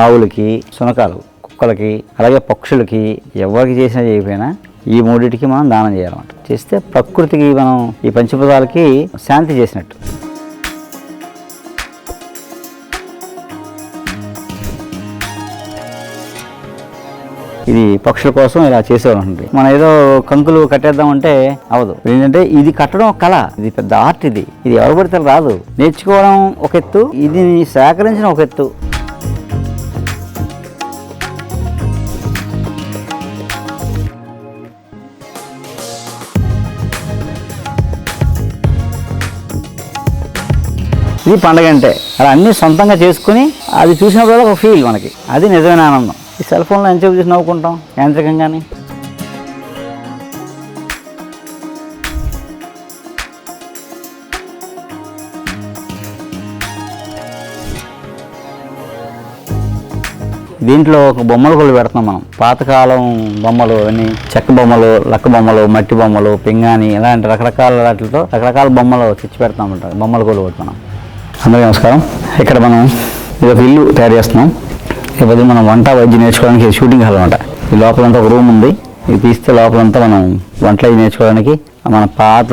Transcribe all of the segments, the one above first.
ఆవులకి, శునకాలు, కుక్కలకి, అలాగే పక్షులకి, ఎవరికి చేసినా చేయకపోయినా ఈ మూడింటికి మనం దానం చేయాలన్నమాట. చేస్తే ప్రకృతికి మనం ఈ పంచభూతాలకి శాంతి చేసినట్టు. ఇది పక్షుల కోసం ఇలా చేసేవాళ్ళండి. మనం ఏదో కంకులు కట్టేద్దామంటే అవదు. ఏంటంటే ఇది కట్టడం కళ, ఇది పెద్ద ఆర్ట్. ఇది ఎవరు పడితే రాదు. నేర్చుకోవడం ఒక ఎత్తు, ఇది సేకరించడం ఒక ఎత్తు. ఇది పండగ అంటే అలా అన్నీ సొంతంగా చేసుకుని అది చూసినప్పుడు ఒక ఫీల్ మనకి, అది నిజమైన ఆనందం. ఈ సెల్ ఫోన్లో ఎంతసేపు చూసి నవ్వుకుంటాం యాంత్రికంగానే. దీంట్లో ఒక బొమ్మలు కూడా పెడుతున్నాం మనం. పాతకాలం బొమ్మలు అన్నీ, చెక్క బొమ్మలు, లక్క బొమ్మలు, మట్టి బొమ్మలు, పింగాణి, ఇలాంటి రకరకాల వాటితో రకరకాల బొమ్మలు తెచ్చి పెడతామంటారు. బొమ్మలు కూడా పెడుతున్నాం. అందరికీ నమస్కారం. ఇక్కడ మనం ఇదొక ఇల్లు తయారు చేస్తున్నాం. లేకపోతే మనం వంట వైద్యం నేర్చుకోవడానికి షూటింగ్ హాల్ అనమాట. ఈ లోపలంతా ఒక రూమ్ ఉంది. ఇది తీస్తే లోపలంతా మనం వంటలు నేర్చుకోవడానికి మన పాత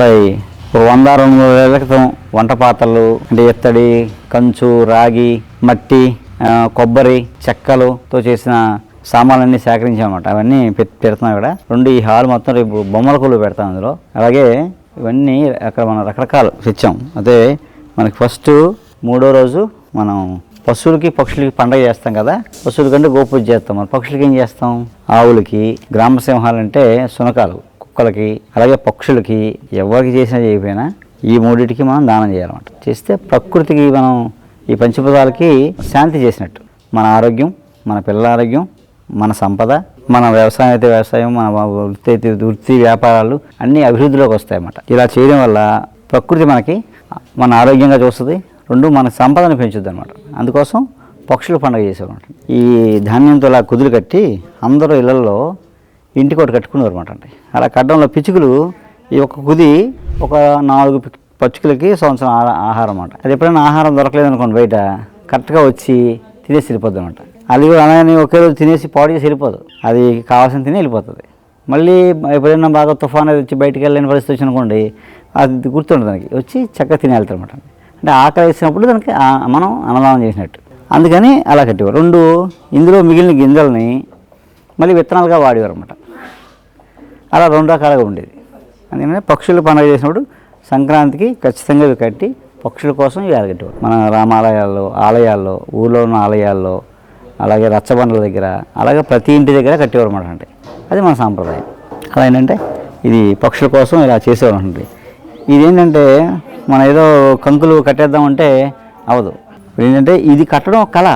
100-200 ఏళ్ల క్రితం వంట పాత్రలు అంటే ఇత్తడి, కంచు, రాగి, మట్టి, కొబ్బరి, చెక్కలతో చేసిన సామాన్లన్నీ సేకరించామన్నమాట. అవన్నీ పెడుతున్నాం ఇక్కడ. ఈ హాల్ మొత్తం రేపు బొమ్మల కొలు పెడతాం అందులో. అలాగే ఇవన్నీ అక్కడ మనం రకరకాలు తెచ్చాం. అదే మనకి ఫస్ట్ 3వ రోజు మనం పశువులకి, పక్షులకి పండగ చేస్తాం కదా. పశువుల కంటే గోపూజ చేస్తాం. మన పక్షులకి ఏం చేస్తాం? ఆవులకి, గ్రామ సింహాలు అంటే శునకాలు, కుక్కలకి, అలాగే పక్షులకి, ఎవరికి చేసినా చేయకపోయినా ఈ మూడింటికి మనం దానం చేయాలన్నమాట. చేస్తే ప్రకృతికి మనం ఈ పంచభూతాలకి శాంతి చేసినట్టు. మన ఆరోగ్యం, మన పిల్లల ఆరోగ్యం, మన సంపద, మన వ్యవసాయం అయితే వ్యవసాయం, మన వృత్తి వ్యాపారాలు అన్నీ అభివృద్ధిలోకి వస్తాయన్నమాట. ఇలా చేయడం వల్ల ప్రకృతి మనకి మన ఆరోగ్యంగా చూస్తుంది, 2 మన సంపదను పెంచుద్ది అనమాట. అందుకోసం పక్షుల పండుగ చేసేవాళ్ళమాట. ఈ ధాన్యంతో అలా కుదులు కట్టి అందరూ ఇళ్లలో ఇంటికి ఒకటి కట్టుకునేవారు అనమాట. అంటే అలా కట్టడంలో పిచ్చుకలు ఈ ఒక కుది ఒక 4 పచ్చుకలకి సంవత్సరం ఆహారం అన్నమాట. అది ఎప్పుడైనా ఆహారం దొరకలేదు అనుకోండి బయట, కరెక్ట్గా వచ్చి తినేసి వెళ్ళిపోద్ది అనమాట. అది కూడా అలాగే ఒకే రోజు తినేసి పాడు చేసి వెళ్ళిపోదు. అది కావాల్సిన తిని వెళ్ళిపోతుంది. మళ్ళీ ఎప్పుడైనా బాగా తుఫాను వచ్చి బయటికి వెళ్ళలేని పరిస్థితి వచ్చి అనుకోండి, అది గుర్తుంటుంది దానికి, వచ్చి చక్కగా తిని వెళ్తారు అనమాట. అంటే ఆకలి వేసినప్పుడు దానికి మనం అన్నదానం చేసినట్టు. అందుకని అలా కట్టేవారు. 2 ఇందులో మిగిలిన గింజల్ని మళ్ళీ విత్తనాలుగా వాడేవారు అనమాట. అలా 2 రకాలుగా ఉండేది. అందుకని పక్షుల పండుగ చేసినప్పుడు సంక్రాంతికి ఖచ్చితంగా ఇవి కట్టి పక్షుల కోసం ఇవి కట్టేవారు. మన రామాలయాల్లో, ఆలయాల్లో, ఊళ్ళో ఉన్న ఆలయాల్లో, అలాగే రచ్చబండల దగ్గర, అలాగే ప్రతి ఇంటి దగ్గర కట్టేవారు అనమాట. అంటే అది మన సాంప్రదాయం. అలా ఏంటంటే ఇది పక్షుల కోసం ఇలా చేసేవారు ఉంటుంది. ఇదేంటంటే మనం ఏదో కంకులు కట్టేద్దామంటే అవదు. ఏంటంటే ఇది కట్టడం కళ,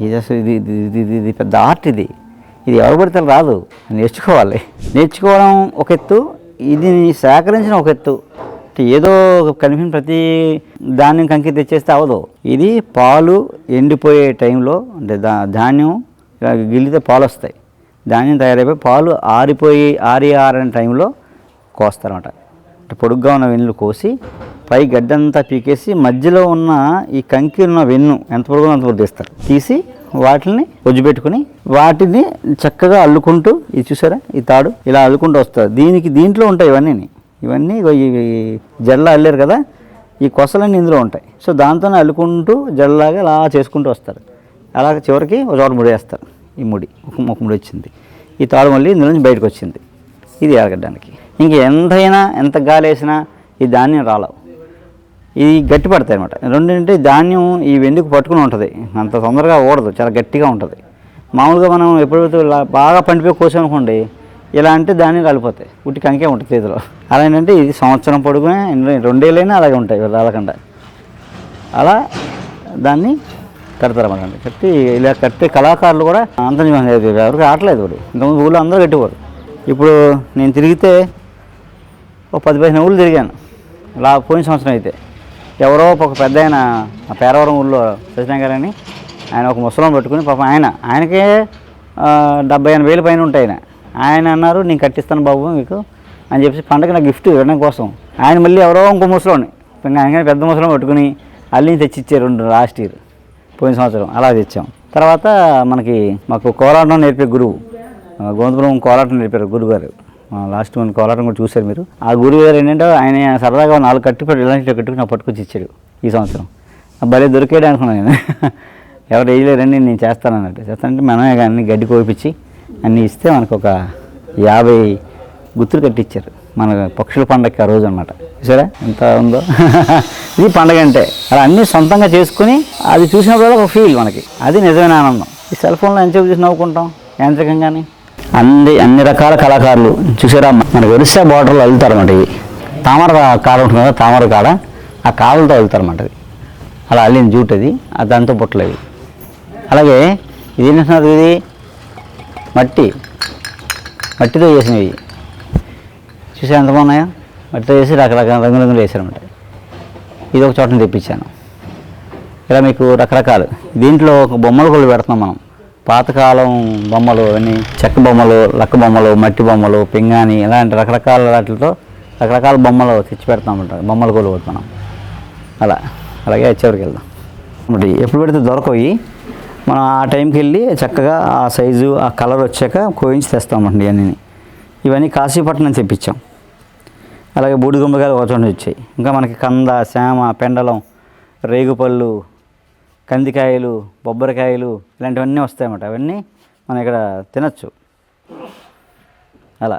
ఇది అసలు ఇది పెద్ద ఆర్ట్. ఇది ఎవరు పడితే రాదు. నేర్చుకోవాలి. నేర్చుకోవడం ఒక ఎత్తు, ఇది సేకరించడం ఒక ఎత్తు. ఏదో కనిపించిన ప్రతి ధాన్యం కంకి తెచ్చేస్తే అవదు. ఇది పాలు ఎండిపోయే టైంలో, అంటే ధాన్యం ఇలా గిల్లితే పాలు వస్తాయి. ధాన్యం తయారైపోయి పాలు ఆరని టైంలో కోస్తారన్నమాట. అంటే పొడుగ్గా ఉన్న వెన్నులు కోసి పై గడ్డంతా పీకేసి మధ్యలో ఉన్న ఈ కంకి ఉన్న వెన్ను ఎంత పొడుగునో అంత పొడుగు తీస్తారు. తీసి వాటిని పెట్టుకుని వాటిని చక్కగా అల్లుకుంటూ, ఇది చూసారా ఈ తాడు ఇలా అల్లుకుంటూ వస్తారు. దీంట్లో ఉంటాయి ఇవన్నీ జడలా అల్లారు కదా, ఈ కొసలన్నీ ఇందులో ఉంటాయి. సో దాంతోనే అల్లుకుంటూ జడలాగా అలా చేసుకుంటూ వస్తారు. అలా చివరికి ఒక చోట ముడేస్తారు. ఈ ముడి ఒక ముడి వచ్చింది, ఈ తాడు మళ్ళీ ఇందులో నుంచి బయటకు వచ్చింది. ఇది ఎరగడానికి ఇంక ఎంత గాలి వేసినా ఈ ధాన్యం రాలవు, ఇది గట్టి పడతాయి అనమాట. రెండంటే ధాన్యం ఈ వెందుకు పట్టుకుని ఉంటుంది, అంత తొందరగా ఓడదు, చాలా గట్టిగా ఉంటుంది. మామూలుగా మనం ఎప్పుడైతే బాగా పండిపోయి కోసామనుకోండి, ఇలా అంటే ధాన్యం కాలిపోతాయి, ఉట్టి కంకే ఉంటుంది చేతిలో. అలా ఏంటంటే ఇది సంవత్సరం పొడుగునే 2 ఏళ్ళైనా అలాగే ఉంటాయి రాలకుండా. అలా దాన్ని కడతారన్నమాట. కట్టి ఇలా కట్టే కళాకారులు కూడా అంత ఎవరికి ఆటలేదు వాడు. ఇంతకుముందు ఊళ్ళో అందరూ కట్టేవారు. ఇప్పుడు నేను తిరిగితే ఒక 10-15 ఊళ్ళు తిరిగాను పోయిన సంవత్సరం. అయితే ఎవరో ఒక పెద్ద ఆయన పేరవరం ఊళ్ళో సత్యనారాయణ గారు అని ఆయన ఒక ముసలం పెట్టుకుని పాపం ఆయనకే 70-80 వేలు పైన ఉంటాయి. ఆయన అన్నారు, నేను కట్టిస్తాను బాబు మీకు అని చెప్పేసి పండగ నాకు గిఫ్ట్ ఇవ్వడం కోసం. ఆయన మళ్ళీ ఎవరో ఇంకో ముసలోని ఆయన పెద్ద ముసలం పెట్టుకుని అల్లిని తెచ్చిచ్చారు లాస్ట్ ఇయర్, పోయిన సంవత్సరం అలా తెచ్చాం. తర్వాత మాకు కోలాటం నేర్పే గురువు గోవిందపురం కోలాటం నేర్పారు గురుగారు. లాస్ట్ మన కోలాటం కూడా చూశారు మీరు. ఆ గురువు గారు ఏంటంటే ఆయన సరదాగా 4 కట్టుబడి ఇలాంటి కట్టుకుని నాకు పట్టుకొచ్చి ఇచ్చాడు ఈ సంవత్సరం. భలే దొరికాడు అనుకున్నాను నేను. ఎవరు వేయలేరండి నేను చేస్తానన్నట్టు. చేస్తానంటే మనమే కానీ గడ్డి కోపించి అన్నీ ఇస్తే మనకు ఒక 50 గుత్తులు కట్టించారు. మన పక్షుల పండగకి ఆ రోజు అనమాట. చూసారా ఎంత ఉందో. ఇది పండగ అంటే అలా అన్నీ సొంతంగా చేసుకుని అది చూసినప్పుడు ఒక ఫీల్ మనకి, అది నిజమైన ఆనందం. ఈ సెల్ ఫోన్లో ఎంతసేపు చూసి నవ్వుకుంటాం యాంత్రికంగానే. అన్ని రకాల కళాకారులు చూసారా మనకి ఒరిస్సా బార్డర్లో వెళ్తారు అన్నమాట. ఇవి తామర కాడ ఉంటుంది కదా, తామర కాడ ఆ కాళ్ళతో వెళ్తారు అన్నమాట. అది అలా అల్లిన జూట్, అది దాంతో పుట్టలేవి. అలాగే ఇది ఏంటంటున్నారు, ఇది మట్టితో చేసినవి. చూసా ఎంత బాగున్నాయో, మట్టితో చేసి రకరకాల రంగులు వేసారన్నమాట. ఇది ఒక చోటని తెప్పించాను. ఇలా మీకు రకరకాలు దీంట్లో ఒక బొమ్మలు కూడా పెడుతున్నాం మనం. పాతకాలం బొమ్మలు అన్నీ, చెక్క బొమ్మలు, లక్క బొమ్మలు, మట్టి బొమ్మలు, పింగాణి, ఇలాంటి రకరకాల వాటితో రకరకాల బొమ్మలు తెచ్చి పెడతామంటారు. బొమ్మలు కూడా కొడుతున్నాం. అలాగే చివరికి వెళ్దాం. ఎప్పుడు పెడితే దొరకవి, మనం ఆ టైంకి వెళ్ళి చక్కగా ఆ సైజు ఆ కలర్ వచ్చాక కోయించి తెస్తామండి. ఇవన్నీ కాశీపట్నం తెప్పించాం. అలాగే బూడి గుమ్మడికాయలు ఒక చోట వచ్చాయి. ఇంకా మనకి కంద, శామ, పెండలం, రేగుపళ్ళు, కందికాయలు, బొబ్బరికాయలు ఇలాంటివన్నీ వస్తాయన్నమాట. అవన్నీ మనం ఇక్కడ తినచ్చు. అలా